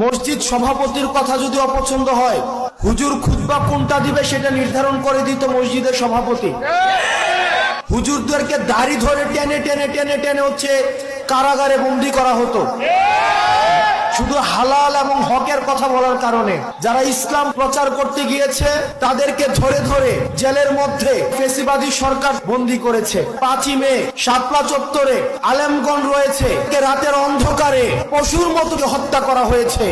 মসজিদ সভাপতির কথা যদি অপছন্দ হয়, হুজুর খুতবা কোনটা দিবে সেটা নির্ধারণ করে দিত মসজিদের সভাপতি। হুজুরদেরকে দাড়ি ধরে টেনে টেনে টেনে টেনে হচ্ছে কারাগারে বন্দী করা হতো, শুধু হালাল এবং হকের কথা বলার কারণে। যারা ইসলাম প্রচার করতে গিয়েছে তাদেরকে ধরে ধরে জেলের মধ্যে ফেসিবাদী সরকার বন্দী করেছে। 5ই মে শাপলা চত্বরে আলেমগণ রয়েছে, রাতের অন্ধকারে পশুর মতো হত্যা করা হয়েছে।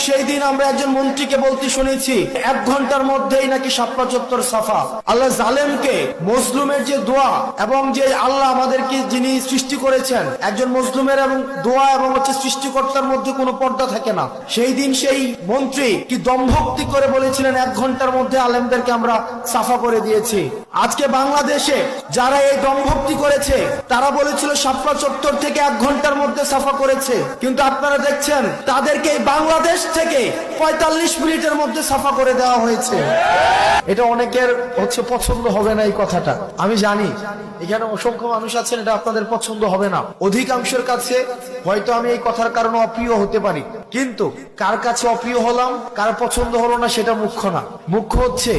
সেই দিন আমরা একজন মন্ত্রীকে বলতে শুনেছি 1 ঘন্টার মধ্যেই নাকি শাপলা চত্বর সাফা। আল্লাহ জালেমকে মজলুমের যে দোয়া এবং যে আল্লাহ আমাদেরকে যিনি সৃষ্টি করেছেন, একজন মজলুমের এবং দোয়া এবং হচ্ছে সৃষ্টিকর্তার মধ্যে কোনো পর্দা থাকে না। সেই দিন সেই মন্ত্রী কি দম্ভক্তি করে বলেছিলেন 1 ঘন্টার মধ্যে আলেমদেরকে আমরা সাফা করে দিয়েছি। আজকে বাংলাদেশে যারা এই দম্ভক্তি করেছে তারা বলেছিল শাপলা চত্বর থেকে 1 ঘন্টার মধ্যে সাফা করেছে, কিন্তু আপনারা দেখছেন তাদেরকে বাংলাদেশ থেকে 45 মিনিটের মধ্যে সাফা করে দেওয়া হয়েছে। এটা অনেকের হচ্ছে পছন্দ হবে না এই কথাটা, আমি জানি এখানে অসংখ্য মানুষ আছেন, এটা আপনাদের পছন্দ হবে না। অধিকাংশের কাছে হয়তো আমি এই কথার কারণে অপ্রিয় হতে পারি, কিন্তু কার কাছে অপ্রিয় হলাম, কার পছন্দ হলো না সেটা মুখ্য না। মুখ্য হচ্ছে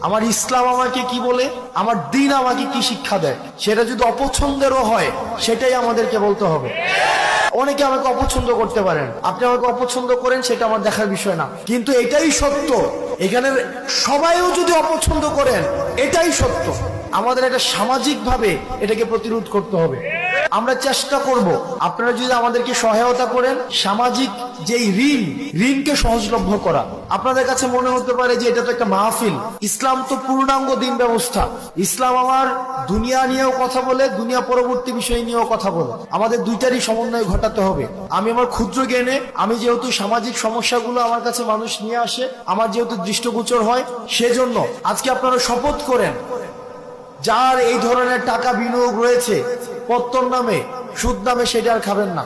আমার ইসলাম আমাকে কি বলে, আমার দ্বীন আমাকে কি শিক্ষা দেয়। সেটা যদি অপছন্দেরও হয় সেটাই আমাদেরকে বলতে হবে। অনেকে আমাকে অপছন্দ করতে পারেন, আপনি আমাকে অপছন্দ করেন, সেটা আমার দেখার বিষয় না, কিন্তু এটাই সত্য। এখানে সবাইও যদি অপছন্দ করেন এটাই সত্য। আমাদের এটা সামাজিক ভাবে এটাকে প্রতিরোধ করতে হবে। আমরা চেষ্টা করব, আপনারা যদি আমাদেরকে সহায়তা করেন, সামাজিক যেই ঋণকে সহজলভ্য করা। আপনাদের কাছে মনে হতে পারে যে এটা তো একটা মাহফিল, ইসলাম তো পূর্ণাঙ্গ দিন ব্যবস্থা। ইসলাম আমার দুনিয়া নিয়েও কথা বলে, দুনিয়া পরবর্তী বিষয় নিয়েও কথা বলে। আমাদের দুইটারই সমন্বয় ঘটাতে হবে। আমি আমার ক্ষুদ্র জ্ঞানে, আমি যেহেতু সামাজিক সমস্যাগুলো আমার কাছে মানুষ নিয়ে আসে, আমার যেহেতু দৃষ্টিগোচর হয়, সেজন্য আজকে আপনারা শপথ করেন, যার এই ধরনের টাকা বিনিয়োগ রয়েছে পত্তন নামে, সুদ নামে, সেটা আর খাবেন না।